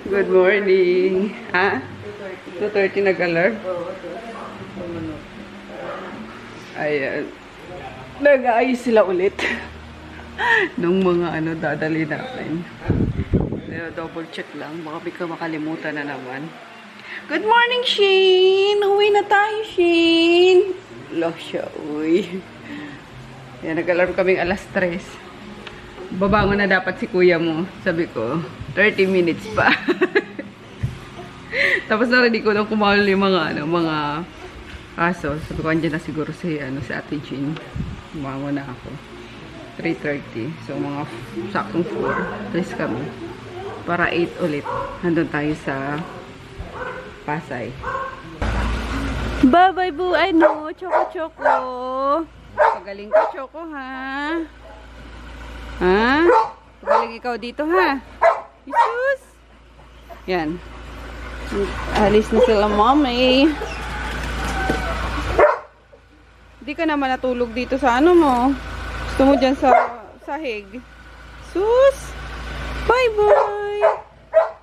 Good morning. Ha? 2:30 nag-alarm? Ayan. Nag-aayos sila ulit. Nung mga dadali namin. Pero double check lang. Baka bigla makalimutan na naman. Good morning, Shane! Uwi na tayo, Shane! Lock siya, uwi. Yan, nag-alarm kaming alas 3. Babangon na dapat si kuya mo. Sabi ko, 30 minutes pa. Tapos narinig ko nang kumahal yung mga aso. Sabi ko, andyan na siguro si Ate Jean. Bumangon na ako. 3:30. So, mga saktong 4. Please kami. Para 8 ulit. Nandun tayo sa Pasay. Bye-bye, boo! Ano? Choco-choco! Pagaling ka, Choco, ha? Ha? Pagaling ikaw dito, ha? Jesus! Yan. Alis na sila, mommy. Hindi ka naman natulog dito sa mo. Gusto mo dyan sa sahig. Sus! Bye-bye!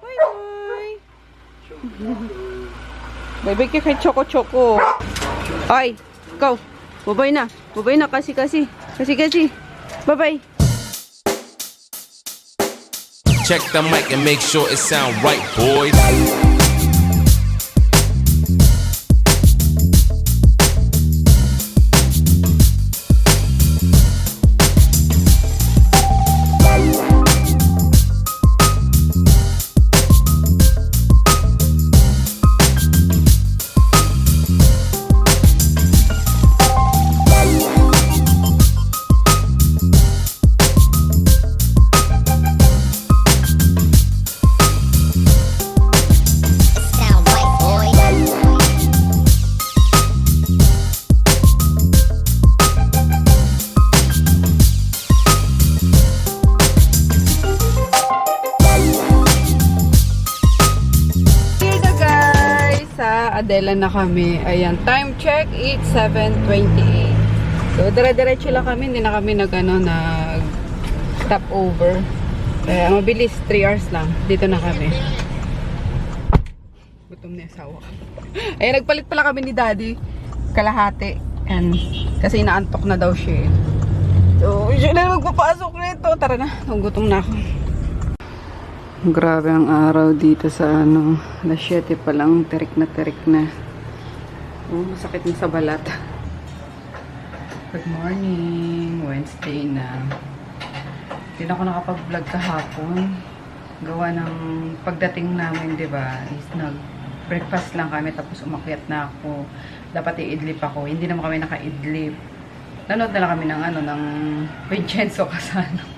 Bye-bye! Bye-bye ka kay Choco-choco. Ay! Ikaw! Babay na! Babay na! Kasi! Bye-bye! Check the mic and make sure it sound right, boys. Adela na kami. Ayan, time check, it's 7:28. So, dire-diretso lang kami. Hindi na kami nag-stop over. Mabilis, 3 hours lang. Dito na kami. Gutom na yung asawa ko. Ayan, nagpalit pala kami ni Daddy. Kalahati. And, kasi inaantok na daw siya. So, siya na magpapasok nito. Tara na, gutom na ako. Grabe ang araw dito sa alas 7 pa lang, terik na. Oh, masakit na sa balat. Good morning, Wednesday na. Hindi na ako nakapag-vlog kahapon. Gawa ng pagdating namin, di ba, is nag-breakfast lang kami, tapos umakyat na ako. Dapat i-idlip ako. Hindi naman kami naka-idlip. Nanood na lang kami ng Vincenzo Casano.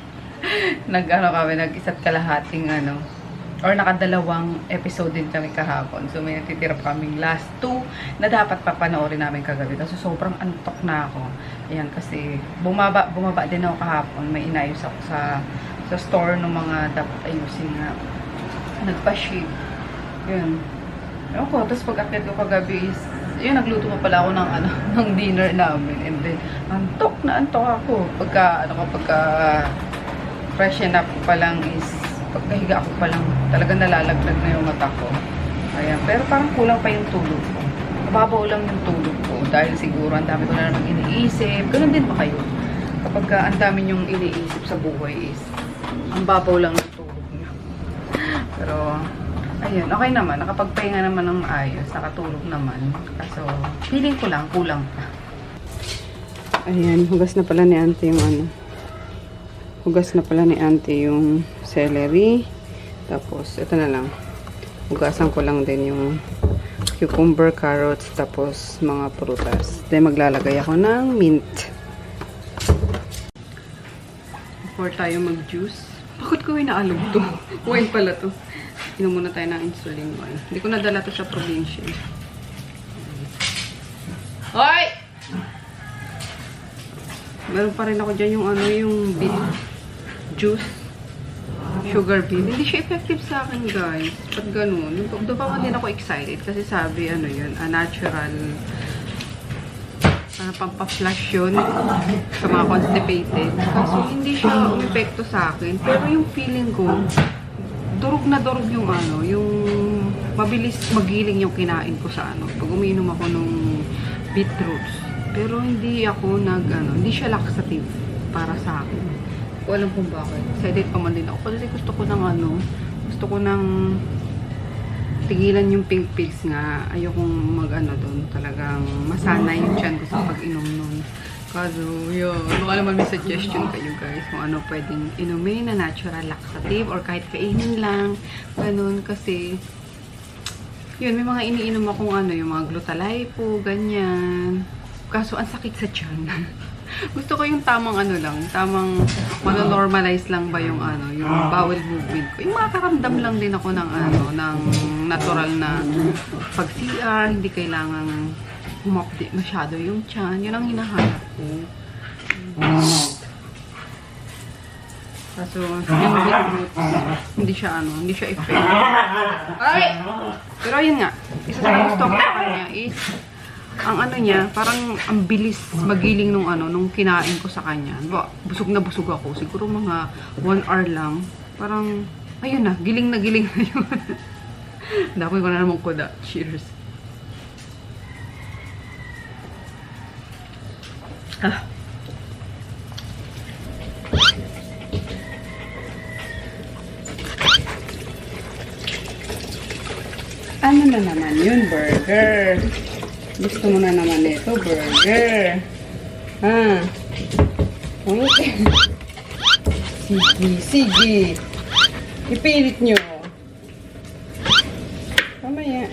Nag-isa't kalahating or nakadalawang episode din kami kahapon. So may natitira pa kaming last 2 na dapat papanoorin namin kagabi. Kasi sobrang antok na ako. Ayan, kasi bumaba din ako kahapon. May inayos ako sa store ng mga dapat ayusin na nagpa-ship. Yun. Ewan ko, tapos pag-akit ko kagabi is yun, nagluto pa pala ako ng dinner namin. And then, antok ako. Pagka freshen up pa lang is, pagkahiga ako pa lang, talagang nalalaglag na yung mata ko. Ayan. Pero parang kulang pa yung tulog ko. Mababaw lang yung tulog ko. Dahil siguro, ang dami ko na naman iniisip. Ganun din ba kayo? Kapag ang dami yung iniisip sa buhay is, ang babaw lang yung tulog niyo. Pero, ayun, okay naman. Nakapagpahinga naman ng ayos. Nakatulog naman. Kaso, feeling ko lang, kulang pa. Ayan, hugas na pala ni Auntie yung Hugas na pala ni Auntie yung celery. Tapos, ito na lang. Hugasan ko lang din yung cucumber, carrots, tapos mga prutas. Then, maglalagay ako ng mint. Before tayo mag-juice. Bakit ko inaalog to? Wine pala to. Inom muna tayo ng insulin wine. Hindi ko nadala to sa probinsya. Hoy! Meron pa rin ako dyan yung bean juice. Sugar bean. Hindi siya effective sa akin, guys. Ba't ganun? Doon pa din ako excited kasi sabi, yun, natural pampaflush yun sa mga constipated. Kasi hindi siya umepekto sa akin. Pero yung feeling ko, durog na durog yung ano, yung mabilis magiling yung kinain ko sa ano. Pag umiinom ako nung beetroots. Pero hindi ako hindi siya laxative para sa akin. Hindi ko alam kung bakit. Excited pa man din ako. Kasi gusto ko ng tigilan yung pink pills nga. Ayokong doon. Talagang masanay yung tiyan ko sa pag-inom nun. Kaso, yun. Baka naman may suggestion kayo guys kung ano pwedeng inumin na natural laxative or kahit kainin lang. Ganun kasi yun, may mga iniinom akong yung mga Glutalipo, ganyan. Kaso, ang sakit sa tiyan. Gusto ko yung tamang tamang normalize lang ba yung yung bowel movement ko. Yung makakaramdam lang din ako ng ng natural na pag-CR, hindi kailangan umupdate masyado yung tiyan. Yun ang hinahanap ko. Kaso, yung beetroots, hindi siya effect. Ay! Pero yun nga, isa sa gusto ko sa kanya is ang niya, parang ang bilis magiling nung kinain ko sa kanya. Busog na busog ako. Siguro mga 1 hour lang. Parang, ayun na giling na yun. Dapoy ko na naman kuda. Cheers. Ano na naman yun, burger? Gusto mo na naman ito, burger. Okay. Sige. Ipilit nyo. Mamaya.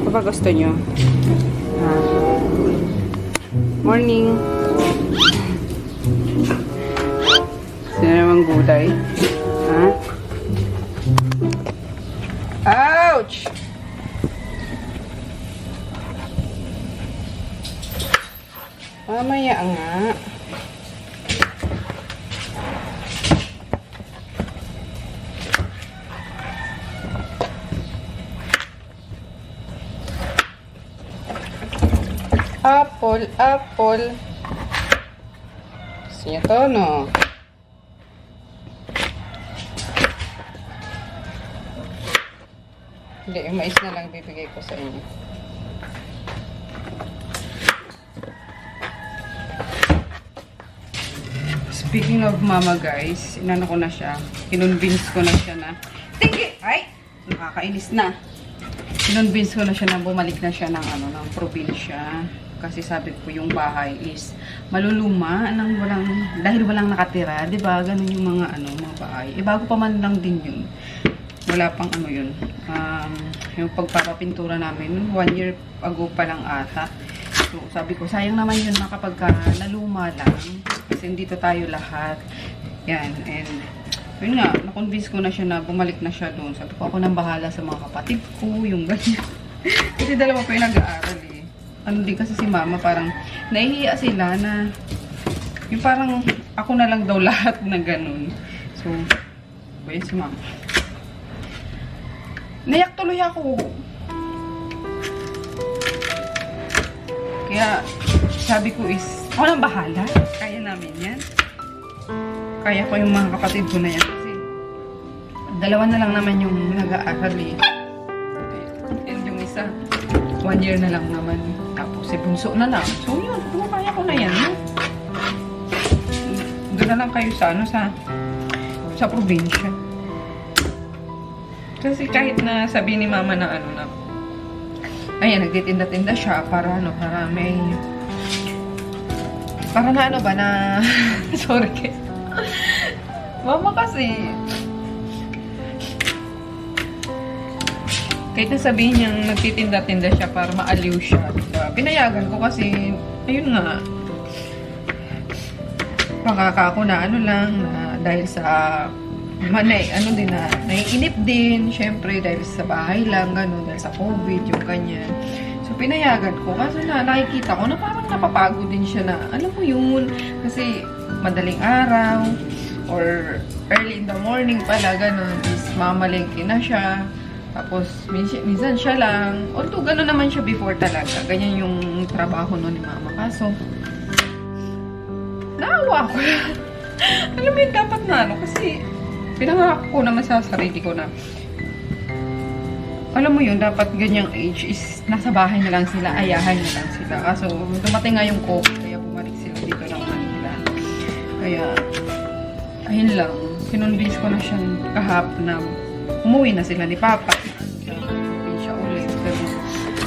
Kapag gusto nyo. Morning. Sino namang gulay? Ouch! Mamaya nga. Apple. Gusto niyo to, no? Hindi, yung mais na lang bibigay ko sa inyo. Speaking of mama guys, inano ko na siya. Kinonvince ko na siya na, tinggi! Ay! Nakakainis na. Kinonvince ko na siya na bumalik na siya ng ng probinsya. Kasi sabi ko yung bahay is maluluma dahil walang nakatira, 'di ba? Ganun yung mga mga bahay. Bago pa man lang din yun. Wala pang yun. Yung pagpapapintura namin 1 year ago pa lang ata. So sabi ko sayang naman yun kapag naluma lang kasi dito tayo lahat. Yan, and yun nga, na-convince ko na siya na bumalik na siya doon. Sabi ko ako nang bahala sa mga kapatid ko, yung ganyan. Kasi dalawa pa yung nag-aaral eh. Din kasi si mama, parang nahihiya sila na yung parang ako na lang daw lahat na ganun. So, ba yun si mama? Nayak tuloy ako. Kaya, sabi ko is, ako nang bahala. Kaya namin yan. Kaya ko yung mga kapatid ko na yan. Kasi, dalawa na lang naman yung nag-aaral eh. And yung isa, 1 year na lang naman. Tapos, bunso na lang. So, yun. Kaya ko na yan. Doon na lang kayo sa probinsya. Kasi kahit na sabi ni mama na ayan, nagtitinda-tinda siya para sorry guys. Mama kasi kahit na sabihin niyang nagtitinda-tinda siya para maaliw siya, diba? Pinayagan ko kasi ayun nga, makaka ako na dahil sa naiinip din, syempre, dahil sa bahay lang, gano'n, dahil sa COVID, yung ganyan. So, pinayagan ko, kasi nakikita ko na parang napapagod din siya na, alam mo yun, kasi madaling araw, or early in the morning pala, gano'n, is mamalengke na siya, tapos, minsan siya lang, although gano'n naman siya before talaga, ganyan yung trabaho nun ni mama, kaso, naawa ko. Alam mo yun, dapat na ano, kasi pinangako ko naman sa sarili ko na alam mo yun, dapat ganyang age is nasa bahay na lang sila, ayahan na lang sila. Kaso dumating nga yung COVID, kaya bumalik sila dito ng Manila. Kaya, ayun lang, kinonvince ko na siyang kahapon na umuwi na sila ni Papa. Siya ulit. Pero,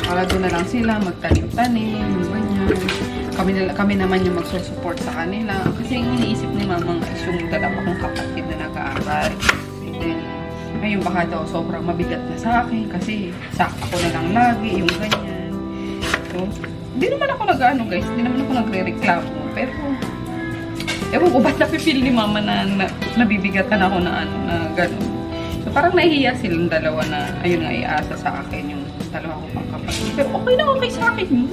para doon na lang sila, magtanim-tanim, ganyan. Kami naman yung magsusupport sa kanila. Kasi yung iniisip ni Mama is yung dalawa kong kapatid na nag-aaral. And then, ngayon baka daw sobrang mabigat na sa akin kasi ako na lang lagi, yung ganyan. So, hindi naman ako nag-ano guys, hindi naman ako nagre-reklamo. Pero, ewan ko ba't napipil ni Mama na nabibigatan ako na ano, na gano'n. So, parang nahihiya silang dalawa na, ayun nga, iasa sa akin yung dalawa ko pang kapatid. Pero okay na okay sa akin yun.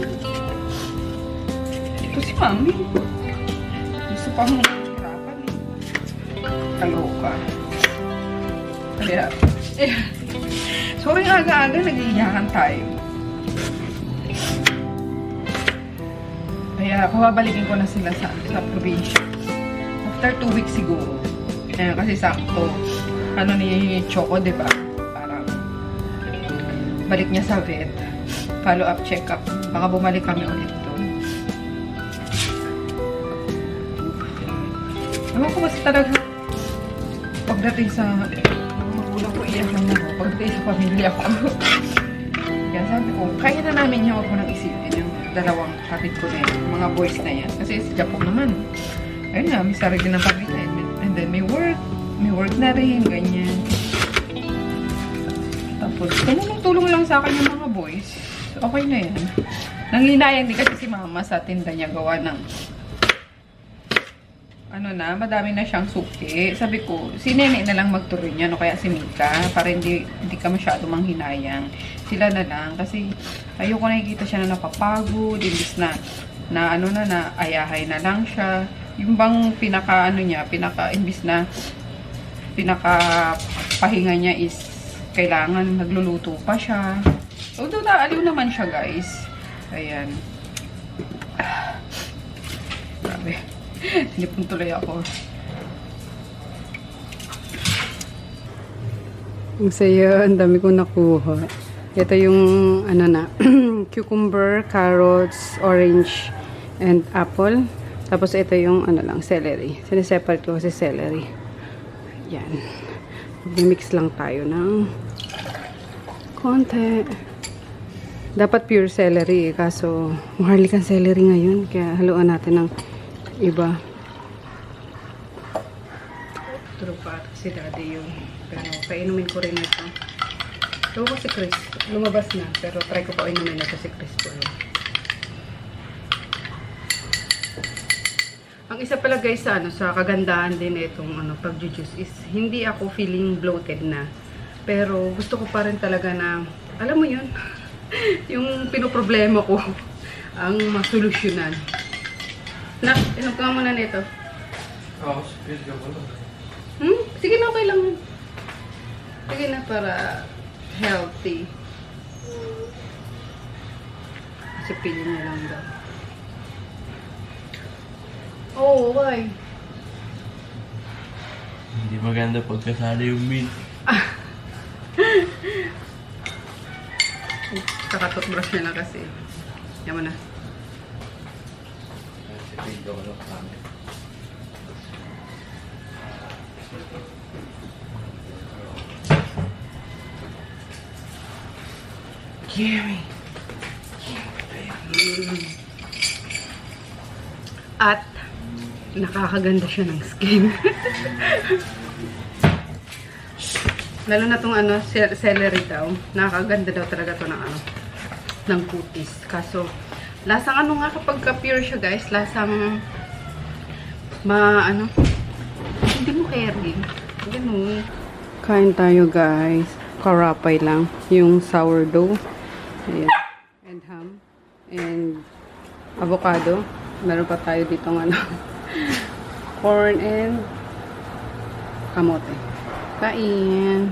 Ito si Mami. Gusto pa akong hirapan eh. Kaloka. Kaya, sorry aga-aga, nag-iiyakan tayo. Kaya, pababalikin ko na sila sa probinsya. After 2 weeks siguro. Kasi sakto, ano ni Choco, diba? Parang, balik niya sa vet. Follow-up check-up. Baka bumalik kami ulit doon. Ewan ko basta talaga, pagdating sa magulang ko, iyakan na ako. Pagdating sa pamilya ko. Kaya sabi ko, kaya na namin niya, huwag ko nang isipin yung dalawang kapit ko na yan, mga boys na yan. Kasi sa Japan naman, ayun na, may sarili ng pamilya. And then may work na rin, ganyan. Tapos, tulong lang sa akin yung mga boys. Okay na yan. Nanglinayang din kasi si Mama sa tinda niya gawa ng ano na, madami na siyang suki. Sabi ko, si Nene na lang magturo niya, no? Kaya si Mika, para hindi ka masyado manghinayang. Sila na lang, kasi ayoko nakikita siya na napapagod, imbis na ayahay na lang siya. Yung bang imbis na pahinga niya is kailangan nagluluto pa siya. Although naaliw naman siya, guys. Ayan. Grabe. Sinipon tuloy ako. Ang saya, ang dami kong nakuha. Ito yung cucumber, carrots, orange, and apple. Tapos ito yung celery. Siniseparate ko kasi celery. Yan. Mix lang tayo ng konti. Dapat pure celery kaso maharlik ang celery ngayon. Kaya haluan natin ng iba. True pa si Daddy yun. Pero painumin ko rin ito. Ito ko si Chris. Lumabas na. Pero try ko pa inumin ito si Chris po. Ang isa pala guys sa kagandahan din itong pag-juice is hindi ako feeling bloated na. Pero gusto ko pa rin talaga na, alam mo yun, yung pinoproblema ko ang masolusyonan. Inom ka muna nito. Oo, sige ka muna. Sige na, okay lang. Sige na para healthy. Kasi pili niya lang daw. Oh, why? Hindi maganda pagkasali yung meat. Kaka-toothbrush niya lang kasi. Yaman na. Gary! At nakakaganda siya ng skin. Lalo na tong celery daw. Nakakaganda daw talaga to ng kutis. Kaso lasang kapag ka-pure siya guys, lasang hindi mo carry. Ganun. Kain tayo guys. Karapay lang. Yung sourdough. Ayan. And ham. And avocado. Meron pa tayo dito corn and kamote. Kain.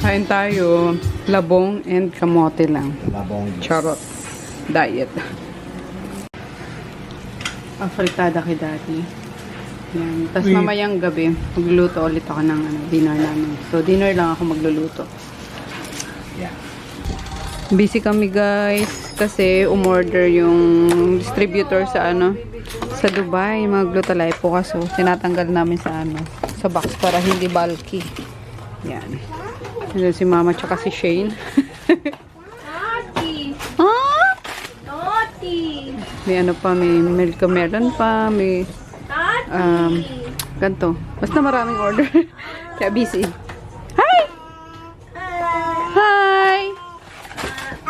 Kain tayo. Labong and kamote lang. Labong. Charot. Diet. afritada kay Daddy. Yan. Tapos mamayang gabi, magluluto ulit ako ng dinner namin. So, dinner lang ako magluluto. Busy kami guys kasi umorder yung distributor sa sa Dubai, mga Glutalipo, kaso tinatanggal namin sa box para hindi bulky. Yan. Ito si Mama tsaka si Shane. Naughty! Ah! Naughty! May may milk melon pa, may Naughty! ganto. Basta maraming order. Kaya busy.